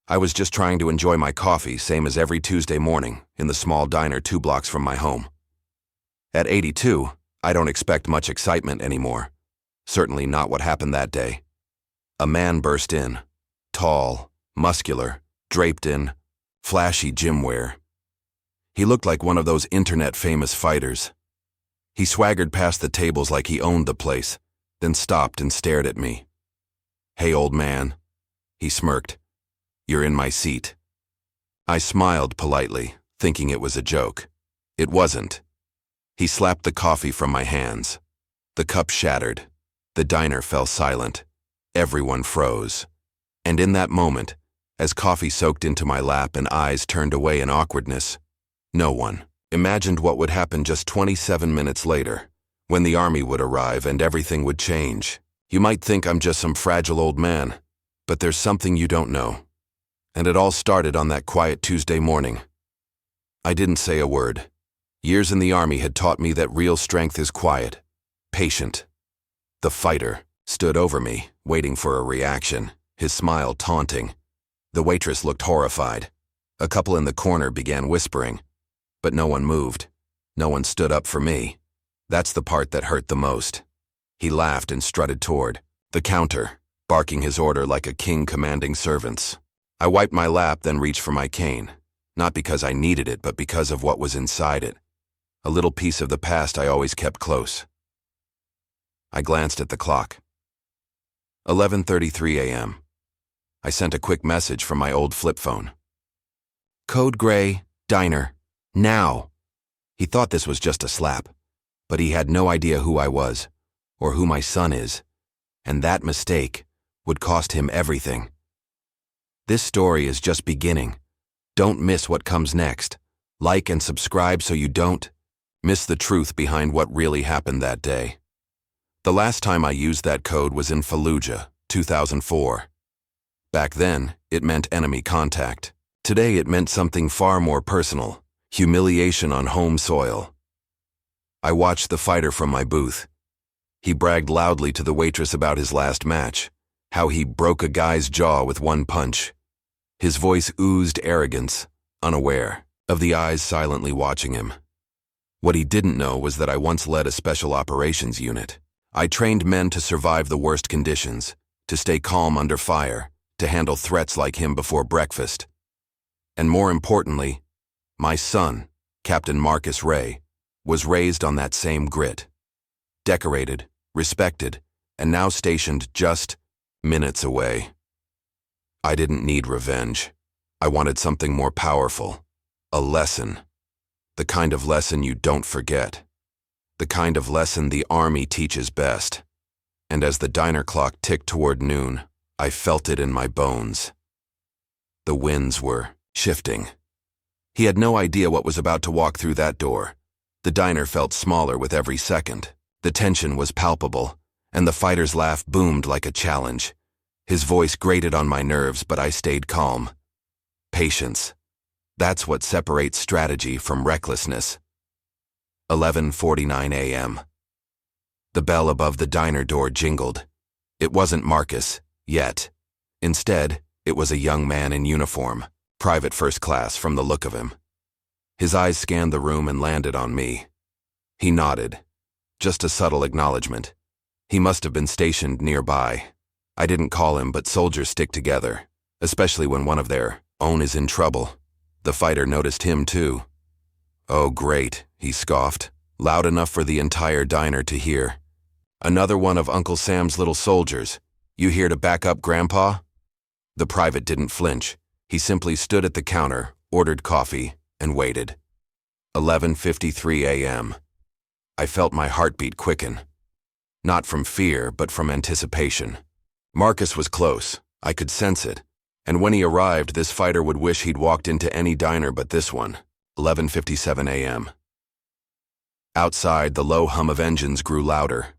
I was just trying to enjoy my coffee, same as every Tuesday morning, in the small diner 2 blocks from my home. At 82, I don't expect much excitement anymore. Certainly not what happened that day. A man burst in, tall, muscular, draped in flashy gym wear. He looked like one of those internet-famous fighters. He swaggered past the tables like he owned the place, then stopped and stared at me. "Hey, old man," he smirked. "You're in my seat." I smiled politely, thinking it was a joke. It wasn't. He slapped the coffee from my hands. The cup shattered. The diner fell silent. Everyone froze. And in that moment, as coffee soaked into my lap and eyes turned away in awkwardness, no one imagined what would happen just 27 minutes later, when the army would arrive and everything would change. You might think I'm just some fragile old man, but there's something you don't know. And it all started on that quiet Tuesday morning. I didn't say a word. Years in the army had taught me that real strength is quiet, patient. The fighter stood over me, waiting for a reaction, his smile taunting. The waitress looked horrified. A couple in the corner began whispering, but no one moved. No one stood up for me. That's the part that hurt the most. He laughed and strutted toward the counter, barking his order like a king commanding servants. I wiped my lap, then reached for my cane, not because I needed it, but because of what was inside it. A little piece of the past I always kept close. I glanced at the clock. 11:33 a.m. I sent a quick message from my old flip phone. "Code Gray, diner, now." He thought this was just a slap, but he had no idea who I was, or who my son is, and that mistake would cost him everything. This story is just beginning. Don't miss what comes next. Like and subscribe so you don't miss the truth behind what really happened that day. The last time I used that code was in Fallujah, 2004. Back then, it meant enemy contact. Today it meant something far more personal, humiliation on home soil. I watched the fighter from my booth. He bragged loudly to the waitress about his last match, how he broke a guy's jaw with one punch. His voice oozed arrogance, unaware of the eyes silently watching him. What he didn't know was that I once led a special operations unit. I trained men to survive the worst conditions, to stay calm under fire, to handle threats like him before breakfast. And more importantly, my son, Captain Marcus Ray, was raised on that same grit. Decorated, respected, and now stationed just minutes away. I didn't need revenge. I wanted something more powerful. A lesson. The kind of lesson you don't forget. The kind of lesson the Army teaches best. And as the diner clock ticked toward noon, I felt it in my bones. The winds were shifting. He had no idea what was about to walk through that door. The diner felt smaller with every second. The tension was palpable, and the fighter's laugh boomed like a challenge. His voice grated on my nerves, but I stayed calm. Patience. That's what separates strategy from recklessness. 11:49 a.m. The bell above the diner door jingled. It wasn't Marcus, yet. Instead, it was a young man in uniform, private first class from the look of him. His eyes scanned the room and landed on me. He nodded. Just a subtle acknowledgement. He must have been stationed nearby. I didn't call him, but soldiers stick together, especially when one of their own is in trouble. The fighter noticed him too. "Oh, great," he scoffed, loud enough for the entire diner to hear. "Another one of Uncle Sam's little soldiers. You here to back up Grandpa?" The private didn't flinch. He simply stood at the counter, ordered coffee, and waited. 11:53 a.m. I felt my heartbeat quicken. Not from fear, but from anticipation. Marcus was close. I could sense it. And when he arrived, this fighter would wish he'd walked into any diner but this one. 11:57 a.m. Outside, the low hum of engines grew louder.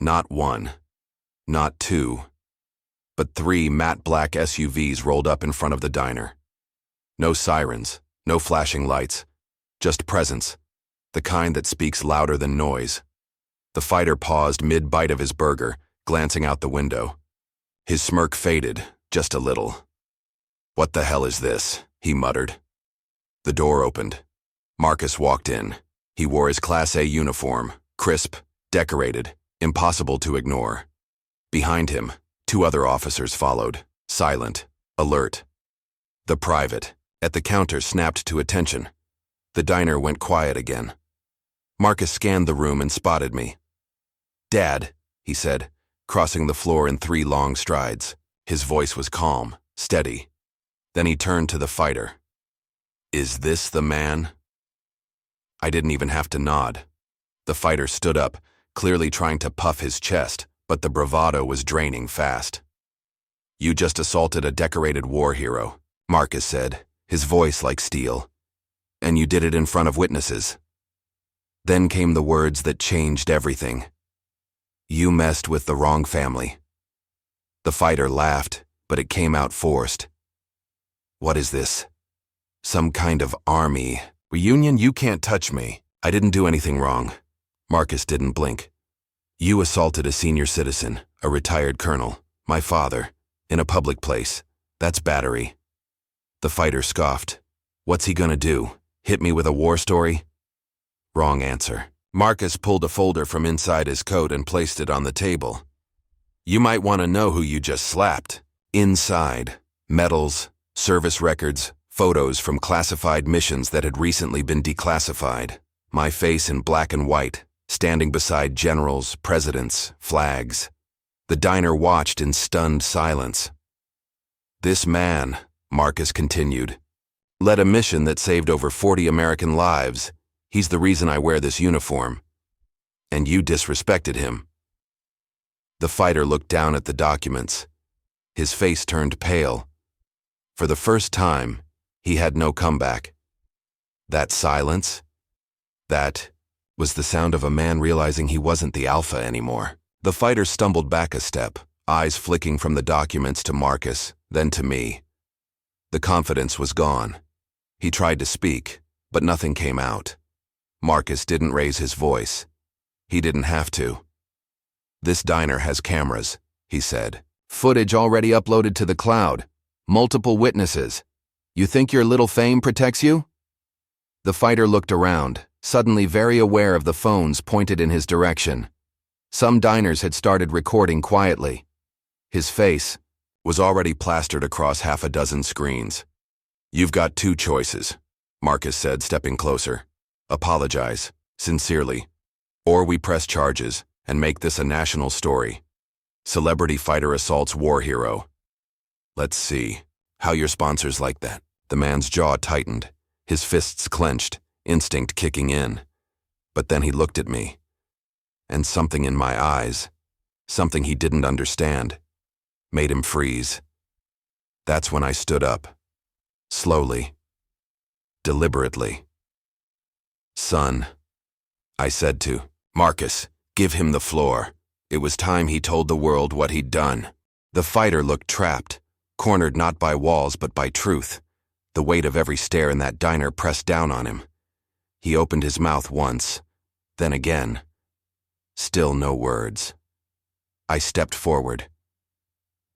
Not one, not two, but 3 matte black SUVs rolled up in front of the diner. No sirens, no flashing lights, just presence, the kind that speaks louder than noise. The fighter paused mid-bite of his burger, glancing out the window. His smirk faded, just a little. "What the hell is this?" he muttered. The door opened. Marcus walked in. He wore his Class A uniform, crisp, decorated, impossible to ignore. Behind him, 2 other officers followed, silent, alert. The private, at the counter, snapped to attention. The diner went quiet again. Marcus scanned the room and spotted me. "Dad," he said, crossing the floor in 3 long strides. His voice was calm, steady. Then he turned to the fighter. "Is this the man?" I didn't even have to nod. The fighter stood up, clearly trying to puff his chest, but the bravado was draining fast. "You just assaulted a decorated war hero," Marcus said, his voice like steel. "And you did it in front of witnesses." Then came the words that changed everything. "You messed with the wrong family." The fighter laughed, but it came out forced. "What is this? Some kind of army reunion? You can't touch me. I didn't do anything wrong." Marcus didn't blink. "You assaulted a senior citizen, a retired colonel, my father, in a public place. That's battery." The fighter scoffed. "What's he gonna do? Hit me with a war story?" Wrong answer. Marcus pulled a folder from inside his coat and placed it on the table. "You might want to know who you just slapped." Inside, medals, service records, photos from classified missions that had recently been declassified. My face in black and white, standing beside generals, presidents, flags. The diner watched in stunned silence. "This man," Marcus continued, "led a mission that saved over 40 American lives. He's the reason I wear this uniform. And you disrespected him." The fighter looked down at the documents. His face turned pale. For the first time, he had no comeback. That silence, that was the sound of a man realizing he wasn't the alpha anymore. The fighter stumbled back a step, eyes flicking from the documents to Marcus, then to me. The confidence was gone. He tried to speak, but nothing came out. Marcus didn't raise his voice. He didn't have to. "This diner has cameras," he said. "Footage already uploaded to the cloud. Multiple witnesses. You think your little fame protects you?" The fighter looked around, suddenly very aware of the phones pointed in his direction. Some diners had started recording quietly. His face was already plastered across 6 screens. "You've got 2 choices," Marcus said, stepping closer. "Apologize, sincerely. Or we press charges and make this a national story. Celebrity fighter assaults war hero. Let's see how your sponsors like that." The man's jaw tightened, his fists clenched, instinct kicking in. But then he looked at me. And something in my eyes, something he didn't understand, made him freeze. That's when I stood up. Slowly. Deliberately. "Son," I said to Marcus, "give him the floor." It was time he told the world what he'd done. The fighter looked trapped, cornered not by walls but by truth. The weight of every stare in that diner pressed down on him. He opened his mouth once, then again. Still no words. I stepped forward.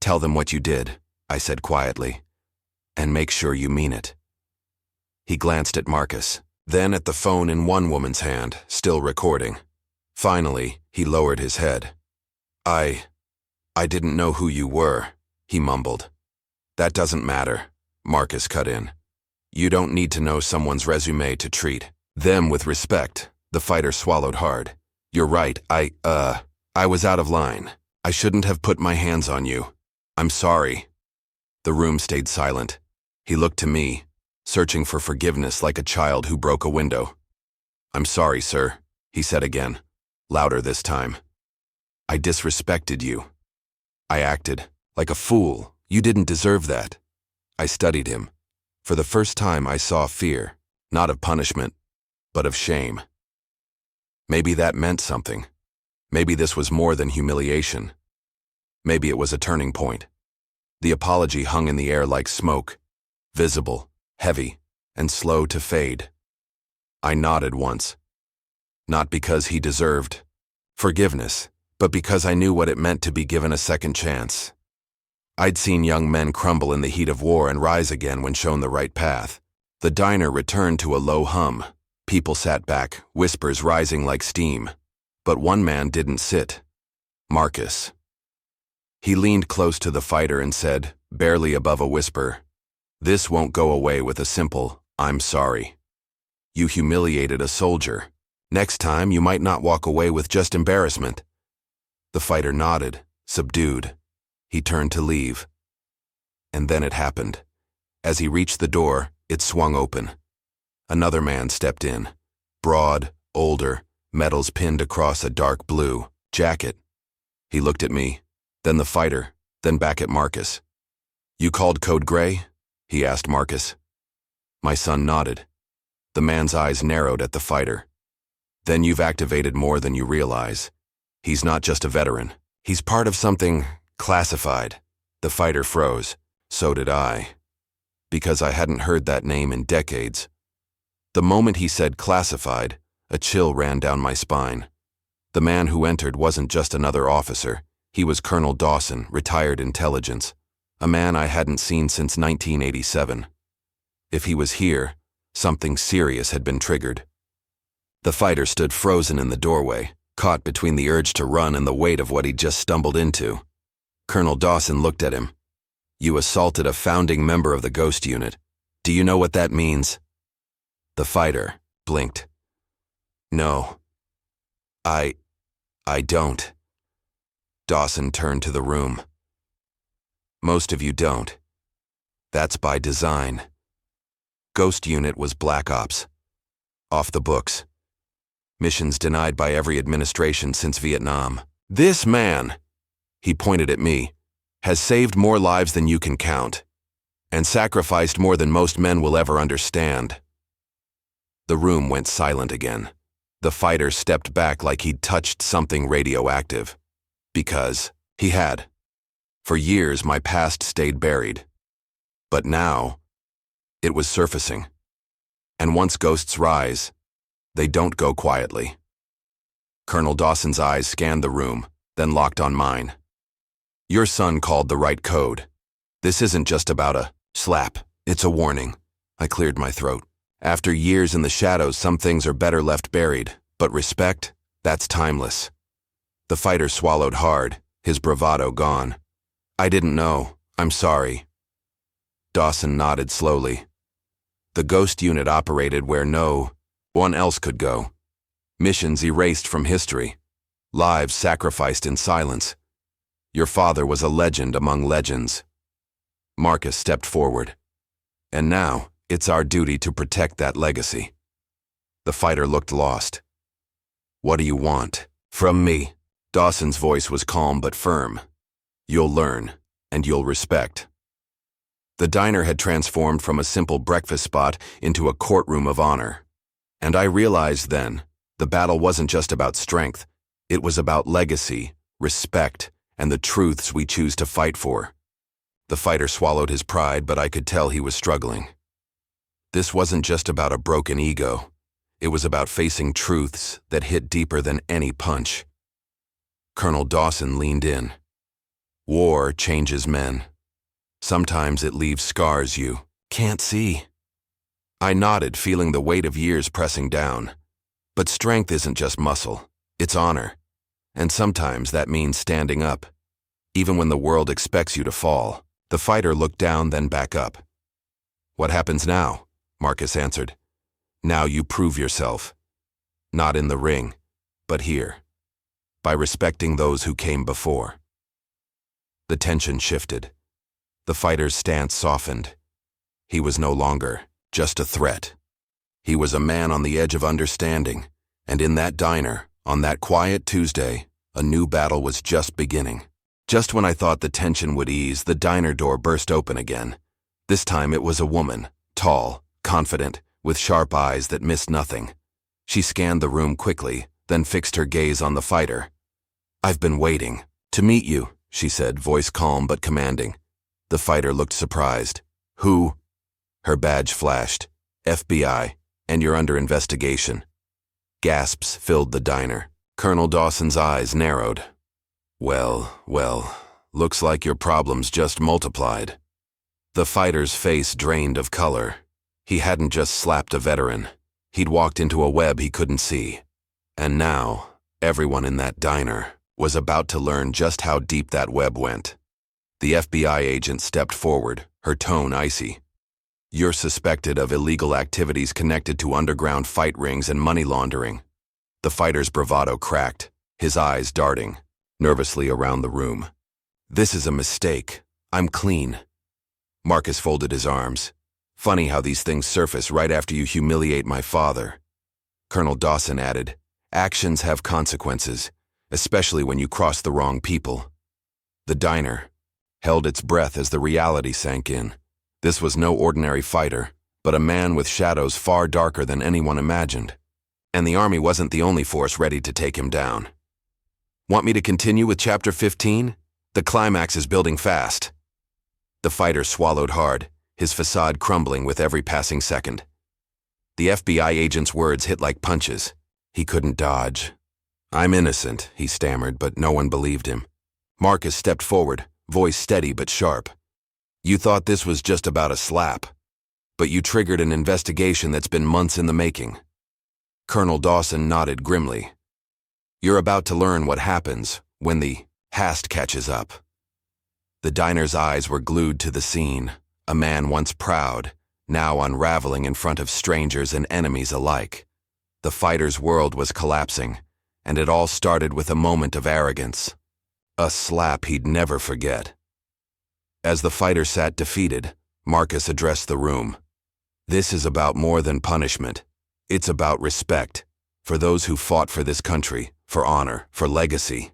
"Tell them what you did," I said quietly, "and make sure you mean it." He glanced at Marcus, then at the phone in one woman's hand, still recording. Finally, he lowered his head. I didn't know who you were," he mumbled. "That doesn't matter," Marcus cut in. "You don't need to know someone's resume to treat them with respect." The fighter swallowed hard. "You're right, I was out of line. I shouldn't have put my hands on you. I'm sorry." The room stayed silent. He looked to me, searching for forgiveness like a child who broke a window. "I'm sorry, sir," he said again, louder this time. "I disrespected you. I acted like a fool. You didn't deserve that." I studied him. For the first time I saw fear, not of punishment, but of shame. Maybe that meant something. Maybe this was more than humiliation. Maybe it was a turning point. The apology hung in the air like smoke, visible, heavy, and slow to fade. I nodded once. Not because he deserved forgiveness, but because I knew what it meant to be given a second chance. I'd seen young men crumble in the heat of war and rise again when shown the right path. The diner returned to a low hum. People sat back, whispers rising like steam. But one man didn't sit. Marcus. He leaned close to the fighter and said, barely above a whisper, "This won't go away with a simple, 'I'm sorry.' You humiliated a soldier. Next time, you might not walk away with just embarrassment." The fighter nodded, subdued. He turned to leave. And then it happened. As he reached the door, it swung open. Another man stepped in. Broad, older, medals pinned across a dark blue jacket. He looked at me, then the fighter, then back at Marcus. "You called Code Gray?" he asked Marcus. My son nodded. The man's eyes narrowed at the fighter. "Then you've activated more than you realize. He's not just a veteran. He's part of something classified." The fighter froze. So did I. Because I hadn't heard that name in decades. The moment he said classified, a chill ran down my spine. The man who entered wasn't just another officer. He was Colonel Dawson, retired intelligence. A man I hadn't seen since 1987. If he was here, something serious had been triggered. The fighter stood frozen in the doorway, caught between the urge to run and the weight of what he'd just stumbled into. Colonel Dawson looked at him. "You assaulted a founding member of the Ghost Unit. Do you know what that means?" The fighter blinked. "No. I don't." Dawson turned to the room. "Most of you don't. That's by design. Ghost Unit was Black Ops. Off the books. Missions denied by every administration since Vietnam. This man," he pointed at me, "has saved more lives than you can count, and sacrificed more than most men will ever understand." The room went silent again. The fighter stepped back like he'd touched something radioactive. Because he had. For years, my past stayed buried. But now, it was surfacing. And once ghosts rise, they don't go quietly. Colonel Dawson's eyes scanned the room, then locked on mine. "Your son called the right code. This isn't just about a slap, it's a warning." I cleared my throat. After years in the shadows, some things are better left buried, but respect, that's timeless. The fighter swallowed hard, his bravado gone. "I didn't know. I'm sorry." Dawson nodded slowly. The Ghost Unit operated where no one else could go. Missions erased from history. Lives sacrificed in silence. Your father was a legend among legends. Marcus stepped forward. And now, it's our duty to protect that legacy. The fighter looked lost. "What do you want?" "From me." Dawson's voice was calm but firm. "You'll learn, and you'll respect." The diner had transformed from a simple breakfast spot into a courtroom of honor. And I realized then, the battle wasn't just about strength. It was about legacy, respect, and the truths we choose to fight for. The fighter swallowed his pride, but I could tell he was struggling. This wasn't just about a broken ego. It was about facing truths that hit deeper than any punch. Colonel Dawson leaned in. "War changes men. Sometimes it leaves scars you can't see." I nodded, feeling the weight of years pressing down. But strength isn't just muscle, it's honor. And sometimes that means standing up, even when the world expects you to fall. The fighter looked down, then back up. "What happens now?" Marcus answered. "Now you prove yourself. Not in the ring, but here. By respecting those who came before." The tension shifted. The fighter's stance softened. He was no longer just a threat. He was a man on the edge of understanding, and in that diner, on that quiet Tuesday, a new battle was just beginning. Just when I thought the tension would ease, the diner door burst open again. This time it was a woman, tall, confident, with sharp eyes that missed nothing. She scanned the room quickly, then fixed her gaze on the fighter. "I've been waiting to meet you," she said, voice calm but commanding. The fighter looked surprised. "Who?" Her badge flashed. "FBI, and you're under investigation." Gasps filled the diner. Colonel Dawson's eyes narrowed. Well, looks like your problems just multiplied." The fighter's face drained of color. He hadn't just slapped a veteran. He'd walked into a web he couldn't see. And now, everyone in that diner was about to learn just how deep that web went. The FBI agent stepped forward, her tone icy. "You're suspected of illegal activities connected to underground fight rings and money laundering." The fighter's bravado cracked, his eyes darting nervously around the room. "This is a mistake. I'm clean." Marcus folded his arms. "Funny how these things surface right after you humiliate my father." Colonel Dawson added, "Actions have consequences, especially when you cross the wrong people." The diner held its breath as the reality sank in. This was no ordinary fighter, but a man with shadows far darker than anyone imagined. And the army wasn't the only force ready to take him down. "Want me to continue with Chapter 15? The climax is building fast." The fighter swallowed hard, his facade crumbling with every passing second. The FBI agent's words hit like punches. He couldn't dodge. "I'm innocent," he stammered, but no one believed him. Marcus stepped forward, voice steady but sharp. "You thought this was just about a slap, but you triggered an investigation that's been months in the making." Colonel Dawson nodded grimly. "You're about to learn what happens when the hast catches up." The diner's eyes were glued to the scene, a man once proud, now unraveling in front of strangers and enemies alike. The fighter's world was collapsing, and it all started with a moment of arrogance. A slap he'd never forget. As the fighter sat defeated, Marcus addressed the room. "This is about more than punishment. It's about respect, for those who fought for this country, for honor, for legacy."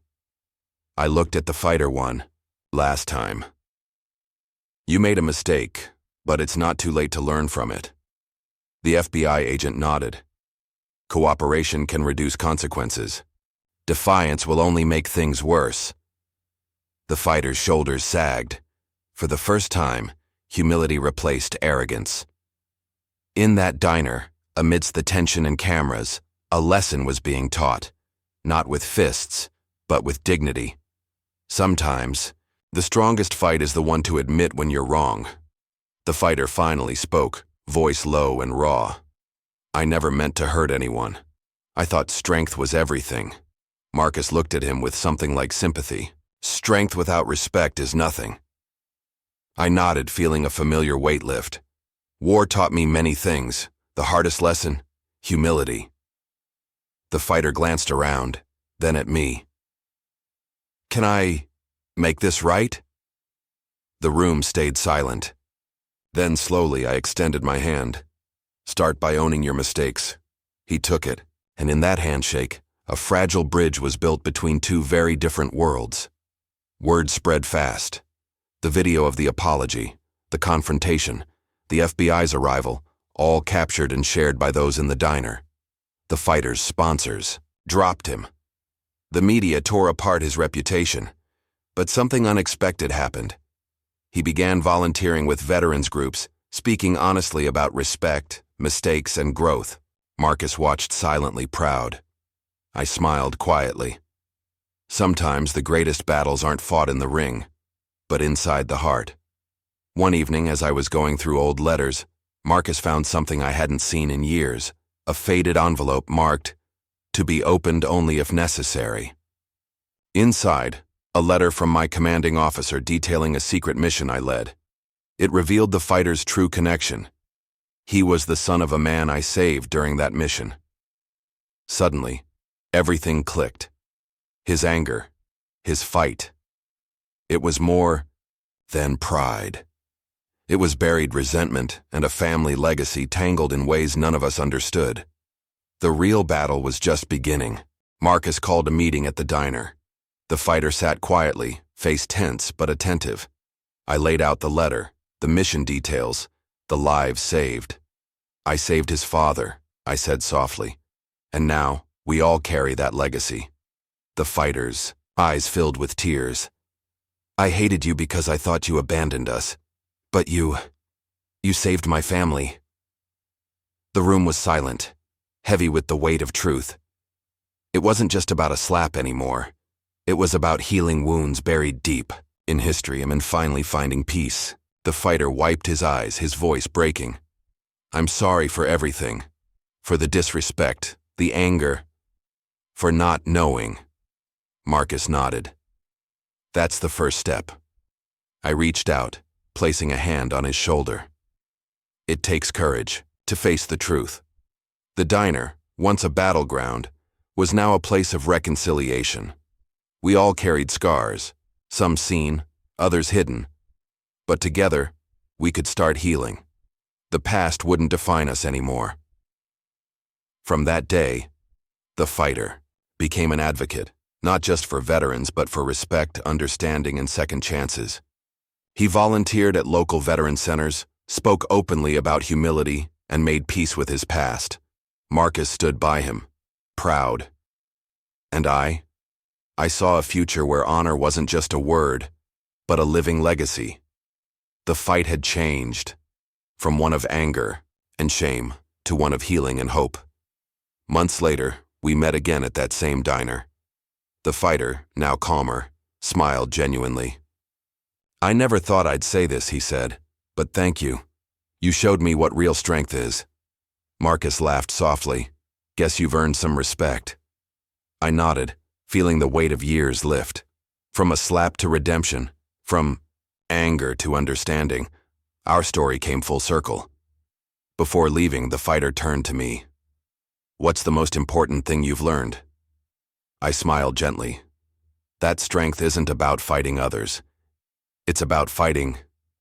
I looked at the fighter one, last time. "You made a mistake, but it's not too late to learn from it." The FBI agent nodded. "Cooperation can reduce consequences. Defiance will only make things worse." The fighter's shoulders sagged. For the first time, humility replaced arrogance. In that diner, amidst the tension and cameras, a lesson was being taught, not with fists, but with dignity. Sometimes, the strongest fight is the one to admit when you're wrong. The fighter finally spoke, voice low and raw. "I never meant to hurt anyone. I thought strength was everything." Marcus looked at him with something like sympathy. "Strength without respect is nothing." I nodded, feeling a familiar weight lift. "War taught me many things. The hardest lesson? Humility." The fighter glanced around, then at me. "Can I make this right?" The room stayed silent. Then slowly I extended my hand. "Start by owning your mistakes." He took it, and in that handshake, a fragile bridge was built between two very different worlds. Word spread fast. The video of the apology, the confrontation, the FBI's arrival, all captured and shared by those in the diner. The fighter's sponsors dropped him. The media tore apart his reputation. But something unexpected happened. He began volunteering with veterans groups, speaking honestly about respect, mistakes, and growth. Marcus watched silently, proud. I smiled quietly. Sometimes the greatest battles aren't fought in the ring, but inside the heart. One evening, as I was going through old letters, Marcus found something I hadn't seen in years, a faded envelope marked, "To be opened only if necessary." Inside, a letter from my commanding officer detailing a secret mission I led. It revealed the fighter's true connection. He was the son of a man I saved during that mission. Suddenly, everything clicked. His anger, his fight. It was more than pride. It was buried resentment and a family legacy tangled in ways none of us understood. The real battle was just beginning. Marcus called a meeting at the diner. The fighter sat quietly, face tense but attentive. I laid out the letter, the mission details, the lives saved. "I saved his father," I said softly. "And now, we all carry that legacy." The fighter's eyes filled with tears. "I hated you because I thought you abandoned us. But you saved my family." The room was silent, heavy with the weight of truth. It wasn't just about a slap anymore. It was about healing wounds buried deep, in history and finally finding peace. The fighter wiped his eyes, his voice breaking. I'm sorry for everything. For the disrespect, the anger, for not knowing. Marcus nodded. That's the first step. I reached out, placing a hand on his shoulder. It takes courage to face the truth. The diner, once a battleground, was now a place of reconciliation. We all carried scars, some seen, others hidden. But together, we could start healing. The past wouldn't define us anymore. From that day, the fighter became an advocate, not just for veterans but for respect, understanding, and second chances. He volunteered at local veteran centers, spoke openly about humility, and made peace with his past. Marcus stood by him, proud. And I saw a future where honor wasn't just a word, but a living legacy. The fight had changed, from one of anger and shame to one of healing and hope. Months later, we met again at that same diner. The fighter, now calmer, smiled genuinely. I never thought I'd say this, he said, but thank you. You showed me what real strength is. Marcus laughed softly. Guess you've earned some respect. I nodded, feeling the weight of years lift. From a slap to redemption, from anger to understanding, our story came full circle. Before leaving, the fighter turned to me. What's the most important thing you've learned? I smiled gently. That strength isn't about fighting others. It's about fighting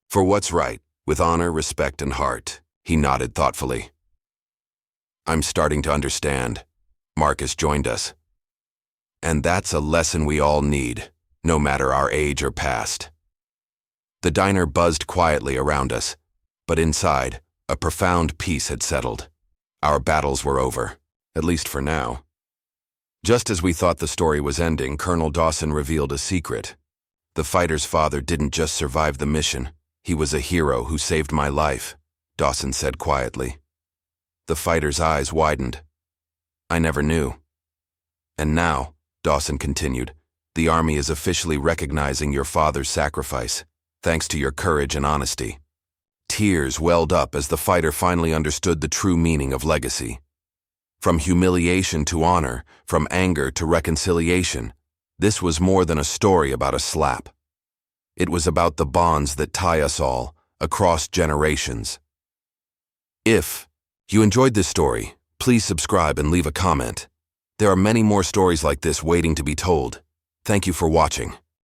for what's right, with honor, respect, and heart. He nodded thoughtfully. I'm starting to understand. Marcus joined us. And that's a lesson we all need, no matter our age or past. The diner buzzed quietly around us, but inside, a profound peace had settled. Our battles were over, at least for now. Just as we thought the story was ending, Colonel Dawson revealed a secret. The fighter's father didn't just survive the mission, he was a hero who saved my life, Dawson said quietly. The fighter's eyes widened. I never knew. And now, Dawson continued, the Army is officially recognizing your father's sacrifice, thanks to your courage and honesty. Tears welled up as the fighter finally understood the true meaning of legacy. From humiliation to honor, from anger to reconciliation, this was more than a story about a slap. It was about the bonds that tie us all, across generations. If you enjoyed this story, please subscribe and leave a comment. There are many more stories like this waiting to be told. Thank you for watching.